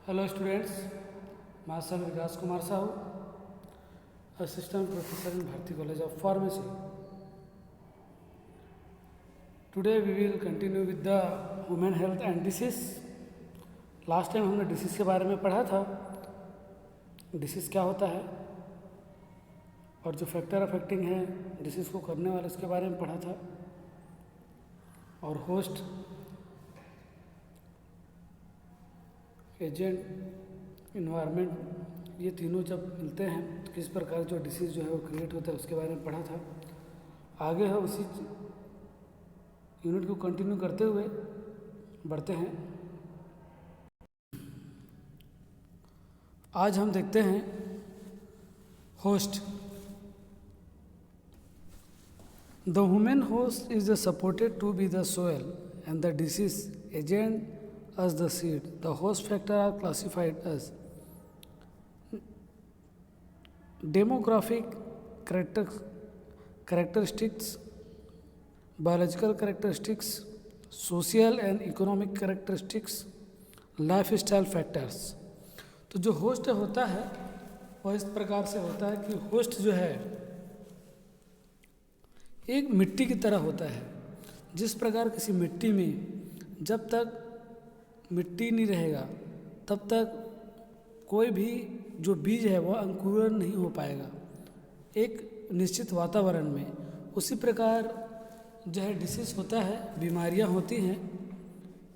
Hello students, myself Vikas Kumar Sahu, Assistant Professor in Bharati College of Pharmacy. Today we will continue with the women health and disease. Last time हमने disease के बारे में पढ़ा था, disease क्या होता है और जो फैक्टर अफेक्टिंग है डिसीज़ को करने वाले उसके बारे में पढ़ा था, और होस्ट, एजेंट, इन्वायरमेंट, ये तीनों जब मिलते हैं तो किस प्रकार जो डिसीज़ जो है वो क्रिएट होता है उसके बारे में पढ़ा था। आगे है उसी यूनिट को कंटिन्यू करते हुए बढ़ते हैं। आज हम देखते हैं host. The human host is supported to be the soil and the disease agent as the seed. The host factors are classified as demographic characteristics, biological characteristics, social and economic characteristics, lifestyle factors. तो जो host होता है वह इस प्रकार से होता है कि होस्ट जो है एक मिट्टी की तरह होता है। जिस प्रकार किसी मिट्टी में जब तक मिट्टी नहीं रहेगा तब तक कोई भी जो बीज है वह अंकुरण नहीं हो पाएगा एक निश्चित वातावरण में। उसी प्रकार जो है डिसीज होता है, बीमारियां होती हैं।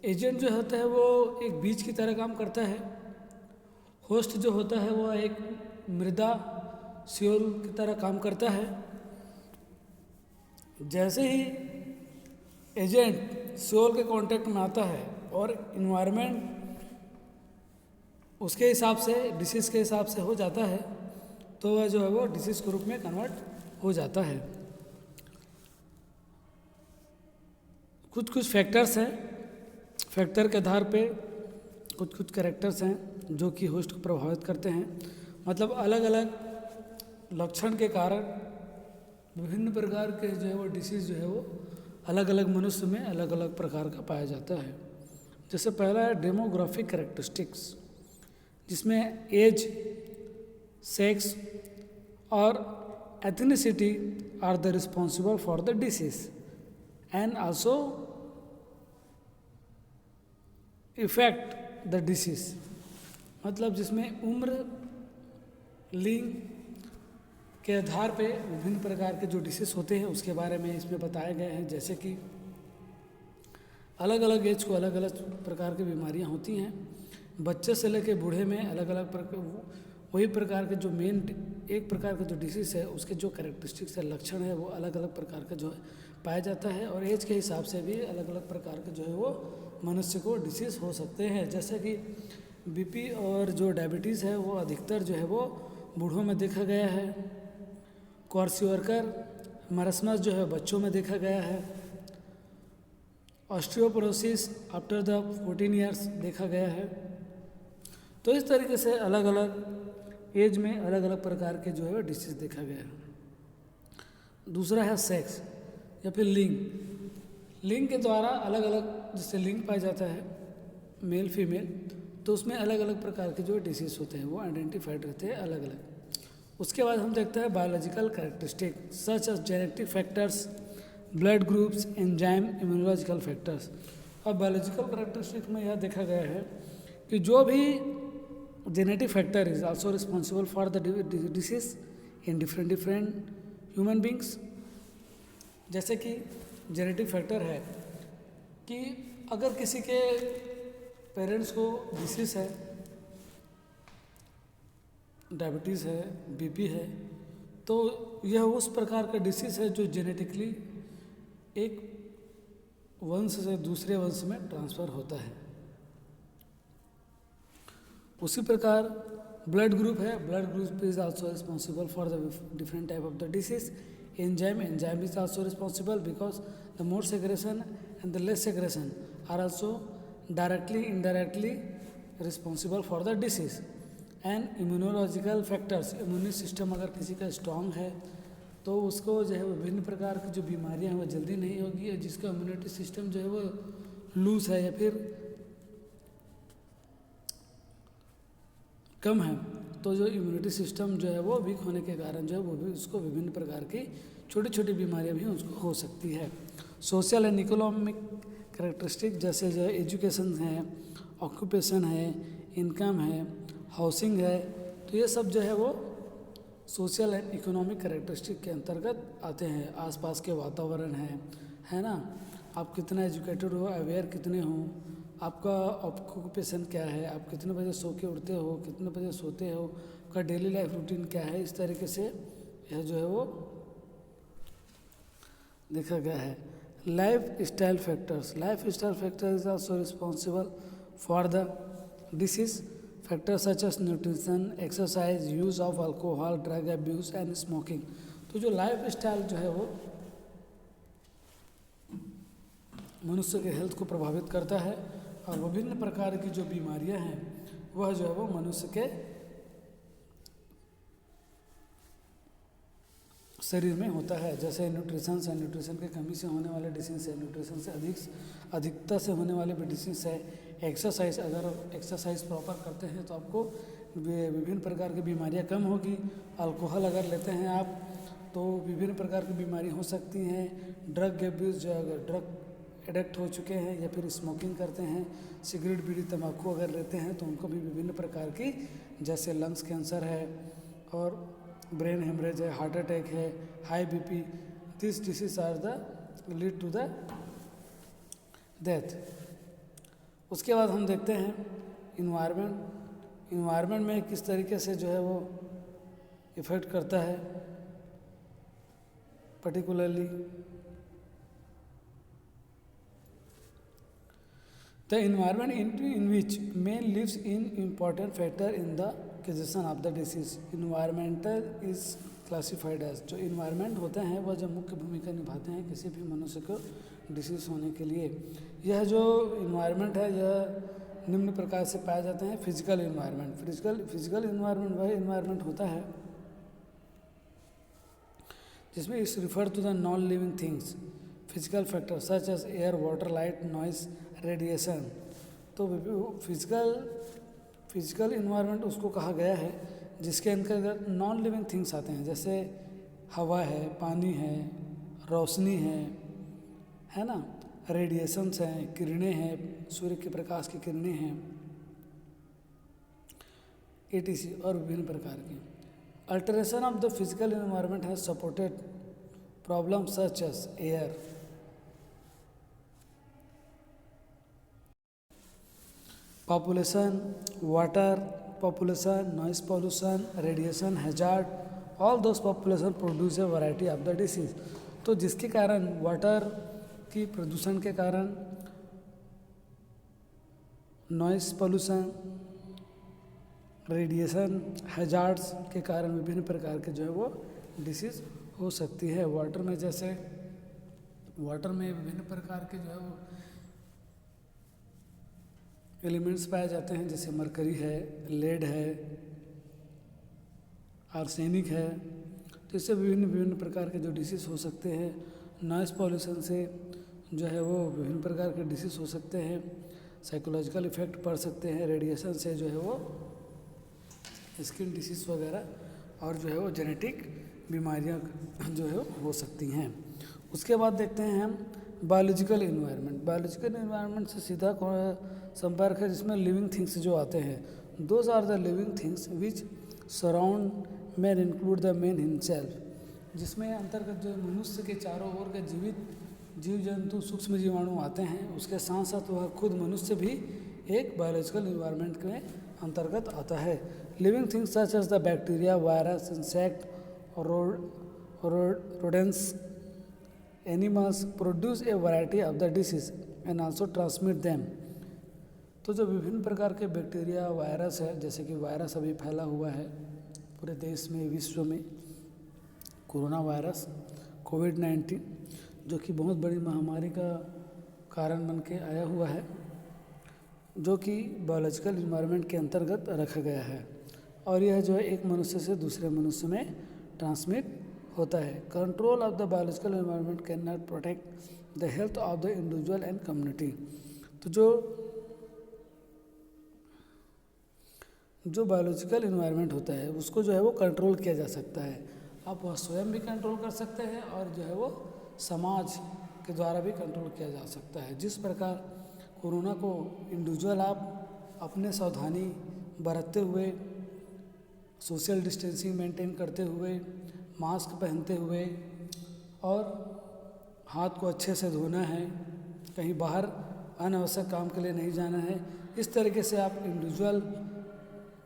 एजेंट जो होता है वो एक बीज की तरह काम करता है। होस्ट जो होता है वह एक मृदा सोल की तरह काम करता है। जैसे ही एजेंट सोल के कांटेक्ट में आता है और इन्वायरमेंट उसके हिसाब से, डिसीज़ के हिसाब से हो जाता है, तो वह जो है वो डिसीज़ के रूप में कन्वर्ट हो जाता है। कुछ कुछ फैक्टर्स हैं, फैक्टर के आधार पे कुछ कुछ कैरेक्टर्स हैं जो कि होस्ट को प्रभावित करते हैं। मतलब अलग अलग लक्षण के कारण विभिन्न प्रकार के जो है वो डिसीज़ जो है वो अलग अलग मनुष्य में अलग अलग प्रकार का पाया जाता है। जैसे पहला है डेमोग्राफिक कैरेक्टरिस्टिक्स, जिसमें एज, सेक्स और ethnicity are the responsible for the disease and also effect the disease. मतलब जिसमें उम्र, लिंग के आधार पे विभिन्न प्रकार के जो डिसीज होते हैं उसके बारे में इसमें बताए गए हैं। जैसे कि अलग अलग एज को अलग अलग प्रकार की बीमारियां होती हैं। बच्चे से लेकर बूढ़े में अलग अलग वही प्रकार के जो मेन एक प्रकार का जो डिसीज़ है उसके जो कैरेक्टरिस्टिक्स है, लक्षण है, वो अलग अलग प्रकार का जो है पाया जाता है। और एज के हिसाब से भी अलग अलग प्रकार के जो है वो मनुष्य को डिसीज़ हो सकते हैं। जैसे कि बीपी और जो डायबिटीज़ है वो अधिकतर जो है वो बूढ़ों में देखा गया है। क्वार्सियोरकर मरसमस जो है बच्चों में देखा गया है। ऑस्टियोपोरोसिस आफ्टर द 14 ईयर्स देखा गया है। तो इस तरीके से अलग अलग एज में अलग अलग प्रकार के जो है डिसीज देखा गया है। दूसरा है सेक्स या फिर लिंग। लिंग के द्वारा अलग अलग जिससे लिंग पाया जाता है, मेल फीमेल, तो उसमें अलग अलग प्रकार के जो डिसीज होते हैं वो आइडेंटिफाइड रहते हैं अलग अलग। उसके बाद हम देखते हैं biological characteristic such as genetic factors, blood groups, enzyme, immunological factors. अब बायोलॉजिकल कैरेक्टरिस्टिक में यह देखा गया है कि जो भी genetic factor is also responsible for the disease in different human beings. जैसे कि जेनेटिक फैक्टर है कि अगर किसी के पेरेंट्स को डिसीज है, डायबिटीज़ है, बीपी है, तो यह उस प्रकार का डिसीज है जो जेनेटिकली एक वंश से दूसरे वंश में ट्रांसफ़र होता है। उसी प्रकार ब्लड ग्रुप है, blood group is also responsible for the different type of the disease. Enzyme is also responsible because the more segregation and the less segregation are also directly indirectly responsible for the disease. And immunological factors, immune system अगर किसी का strong है तो उसको जो है विभिन्न प्रकार की जो बीमारियां हैं वो जल्दी नहीं होगी। जिसका इम्यूनिटी सिस्टम जो है वो लूज है या फिर कम है तो जो इम्यूनिटी सिस्टम जो है वो वीक होने के कारण जो है वो भी उसको विभिन्न प्रकार की छोटी छोटी बीमारियां भी उसको हो सकती है। सोशल एंड इकोनॉमिक कैरेक्टरिस्टिक जैसे जो एजुकेशन है, ऑक्यूपेशन है, इनकम है, हाउसिंग है, तो ये सब जो है वो सोशल एंड इकोनॉमिक कैरेक्टरिस्टिक के अंतर्गत आते हैं। आसपास के वातावरण है ना, आप कितना एजुकेटेड हो, अवेयर कितने हो, आपका ऑक्यूपेशन क्या है, आप कितने बजे सो के उठते हो, कितने बजे सोते हो, आपका डेली लाइफ रूटीन क्या है, इस तरीके से यह जो है वो देखा गया है। Life style factors is also responsible for the disease. Factors such as nutrition, exercise, use of alcohol, drug abuse and smoking. तो जो लाइफ स्टाइल जो है वो मनुष्य के हेल्थ को प्रभावित करता है और विभिन्न प्रकार की जो बीमारियां हैं वह जो है वो मनुष्य के शरीर में होता है। जैसे न्यूट्रिशन की कमी से होने वाले डिसीज है, न्यूट्रिशन से अधिकता से होने वाले भी डिसीज है। एक्सरसाइज, अगर आप एक्सरसाइज प्रॉपर करते हैं तो आपको विभिन्न प्रकार की बीमारियां कम होगी। अल्कोहल अगर लेते हैं आप तो विभिन्न प्रकार की बीमारी हो सकती हैं। ड्रग एब्यूज़, जो अगर ड्रग एडिक्ट हो चुके हैं या फिर स्मोकिंग करते हैं, सिगरेट, बीड़ी, तंबाकू अगर लेते हैं तो उनको भी विभिन्न प्रकार की जैसे लंग्स कैंसर है और ब्रेन हेमरेज है, हार्ट अटैक है, high BP, this disease are the lead to the death. उसके बाद हम देखते हैं इन्वायरमेंट में किस तरीके से जो है वो इफ़ेक्ट करता है। Particularly the environment in which man lives in important factor in the causation of the disease. Environmental is classified as, जो environment होते हैं वह जब मुख्य भूमिका निभाते हैं किसी भी मनुष्य को डिसीज होने के लिए। यह जो environment है यह निम्न प्रकार से पाए जाते हैं। फिजिकल इन्वायरमेंट वह इन्वायरमेंट होता है जिसमें is refer to the non living things, physical factor such as air, water, light, noise, radiation. तो फिजिकल इन्वायरमेंट उसको कहा गया है जिसके अंतर्गत नॉन लिविंग थिंग्स आते हैं, जैसे हवा है, पानी है, रोशनी है ना, रेडिएशंस हैं, किरणें हैं, सूर्य के प्रकाश की किरणें हैं, एटीसी और विभिन्न प्रकार की। Alteration of the physical environment has supported problem such as air, population, water population, noise pollution, radiation hazard, all those population produce a variety of the disease। तो जिसके कारण वाटर की प्रदूषण के कारण, नॉइस पोल्यूशन, रेडिएशन हैजार्ड्स के कारण विभिन्न प्रकार के जो है वो डिसीज हो सकती है। वाटर में जैसे वाटर में विभिन्न प्रकार के जो है वो एलिमेंट्स पाए जाते हैं, जैसे मरकरी है, लेड है, आर्सेनिक है, तो इससे विभिन्न प्रकार के जो डिसीज हो सकते हैं। नॉइस पॉल्यूशन से जो है वो विभिन्न प्रकार के डिसीज हो सकते हैं, साइकोलॉजिकल इफेक्ट पड़ सकते हैं। रेडिएशन से जो है वो स्किन डिसीज वगैरह और जो है वो जेनेटिक बीमारियां जो है हो सकती हैं। उसके बाद देखते हैं हम बायोलॉजिकल इन्वायरमेंट से सीधा संपर्क है जिसमें लिविंग थिंग्स जो आते हैं। Those are the living things which surround man include the man himself, जिसमें अंतर्गत जो मनुष्य के चारों ओर के जीवित जीव जंतु सूक्ष्म जीवाणु आते हैं, उसके साथ साथ वह खुद मनुष्य भी एक बायोलॉजिकल इन्वायरमेंट के अंतर्गत आता है। Living things such as the bacteria, virus, insect, rodents, animals produce a variety of the disease and also transmit them। तो जो विभिन्न प्रकार के बैक्टीरिया, वायरस है, जैसे कि वायरस अभी फैला हुआ है पूरे देश में, विश्व में, कोरोना वायरस कोविड-19 जो कि बहुत बड़ी महामारी का कारण बन के आया हुआ है, जो कि बायोलॉजिकल इन्वायरमेंट के अंतर्गत रखा गया है और यह जो है एक मनुष्य से दूसरे मनुष्य में ट्रांसमिट होता है। Control of the biological environment can not protect the health of the individual and community. तो जो जो बायोलॉजिकल इन्वायरमेंट होता है उसको जो है वो कंट्रोल किया जा सकता है। आप वह स्वयं भी कंट्रोल कर सकते हैं और जो है वो समाज के द्वारा भी कंट्रोल किया जा सकता है। जिस प्रकार कोरोना को इंडिविजुअल आप अपने सावधानी बरतते हुए, सोशल डिस्टेंसिंग मेंटेन करते हुए, मास्क पहनते हुए और हाथ को अच्छे से धोना है, कहीं बाहर अनावश्यक काम के लिए नहीं जाना है, इस तरीके से आप इंडिविजुअल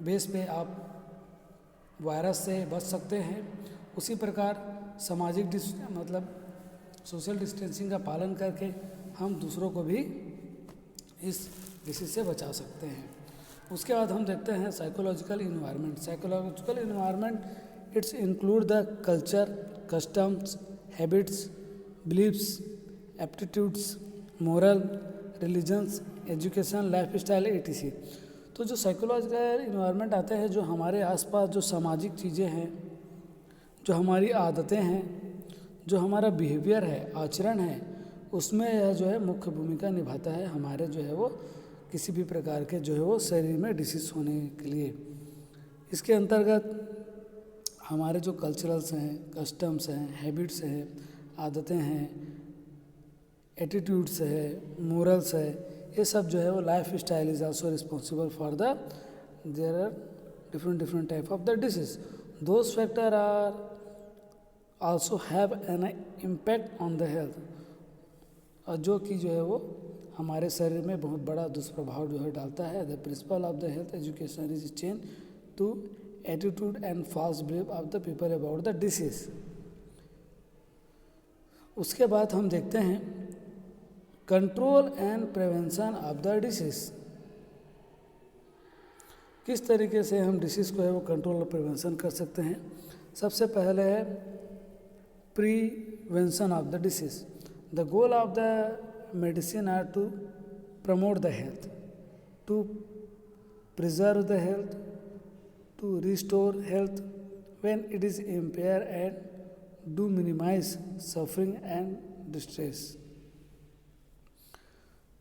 बेस पे आप वायरस से बच सकते हैं। उसी प्रकार सामाजिक मतलब सोशल डिस्टेंसिंग का पालन करके हम दूसरों को भी इस डिसीज से बचा सकते हैं। उसके बाद हम देखते हैं psychological environment. Psychological environment its include the culture, customs, habits, believes, aptitudes, moral, religions, education, life style etc। तो जो साइकोलॉजिकल इन्वायरमेंट आते हैं, जो हमारे आसपास जो सामाजिक चीज़ें हैं, जो हमारी आदतें हैं, जो हमारा बिहेवियर है, आचरण है, उसमें यह जो है मुख्य भूमिका निभाता है हमारे जो है वो किसी भी प्रकार के जो है वो शरीर में डिसीज होने के लिए। इसके अंतर्गत हमारे जो कल्चरल्स हैं, कस्टम्स हैं, हैबिट्स हैं, आदतें हैं, एटीट्यूड्स है, मोरल्स है, ये सब जो है वो life style is also responsible for the there are different type of the disease. Those factor are also have an impact on the health, और जो कि जो है वो हमारे शरीर में बहुत बड़ा दुष्प्रभाव जो है डालता है। The principle of the health education is change to attitude and false believe of the people about the disease. उसके बाद हम देखते हैं control and prevention of the disease. किस तरीके से हम डिसीज को है वो कंट्रोल और प्रिवेंशन कर सकते हैं। सबसे पहले है prevention of the disease. The goal of the medicine are to promote the health, to preserve the health, to restore health when it is impair and do minimise suffering and distress.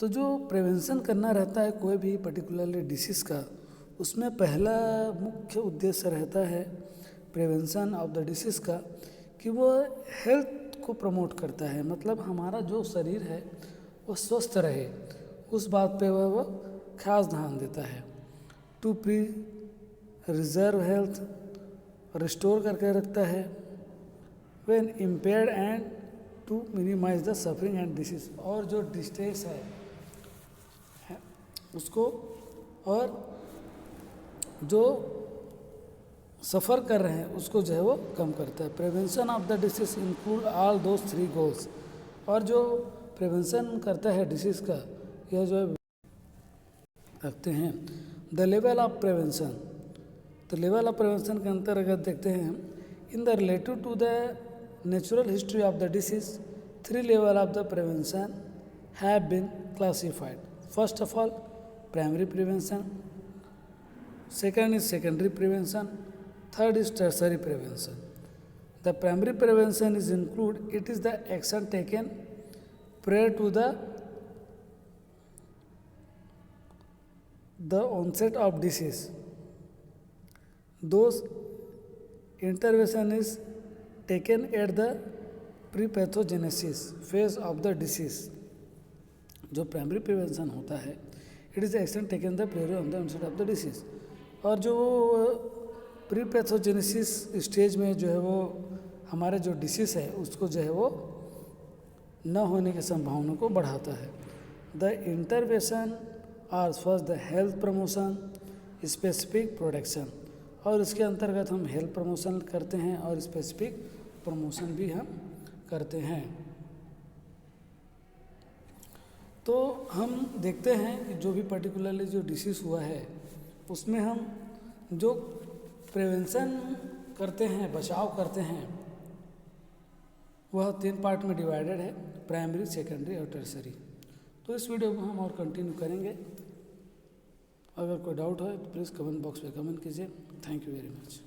तो जो prevention करना रहता है कोई भी particularly disease का, उसमें पहला मुख्य उद्देश्य रहता है प्रिवेंशन ऑफ द डिसीज़ का कि वो हेल्थ को प्रमोट करता है, मतलब हमारा जो शरीर है वो स्वस्थ रहे, उस बात पे वह खास ध्यान देता है। टू रिजर्व हेल्थ, रिस्टोर करके रखता है, when impaired and to minimise the suffering and disease, और जो डिस्ट्रेस है उसको, और जो सफ़र कर रहे हैं उसको जो है वो कम करता है। Prevention of the disease include all those 3 goals, और जो प्रिवेंशन करता है डिसीज़ का यह जो है रखते हैं। द लेवल ऑफ प्रिवेंशन, तो लेवल ऑफ प्रिवेंशन के अंतर्गत देखते हैं in the relative to the natural history of the disease 3 level of the prevention have been classified. First of all primary prevention, second is secondary prevention, third is tertiary prevention. The primary prevention is include, it is the action taken prior to the onset of disease. Those intervention is taken at the pre-pathogenesis phase of the disease. जो primary prevention होता है, it is action taken the prior on the onset of the disease, और जो pre pathogenesis stage में जो है वो हमारे जो डिसीज़ है उसको जो है वो न होने की संभावना को बढ़ाता है। The intervention are first the health promotion, specific protection, और इसके अंतर्गत हम हेल्थ प्रमोशन करते हैं और स्पेसिफिक प्रमोशन भी हम करते हैं। तो हम देखते हैं कि जो भी पर्टिकुलरली जो डिसीज़ हुआ है उसमें हम जो प्रिवेंशन करते हैं, बचाव करते हैं, वह 3 पार्ट में डिवाइडेड है, प्राइमरी, सेकेंडरी और टर्सरी। तो इस वीडियो को हम और कंटिन्यू करेंगे। अगर कोई डाउट हो तो प्लीज़ कमेंट बॉक्स में कमेंट कीजिए। Thank you very much.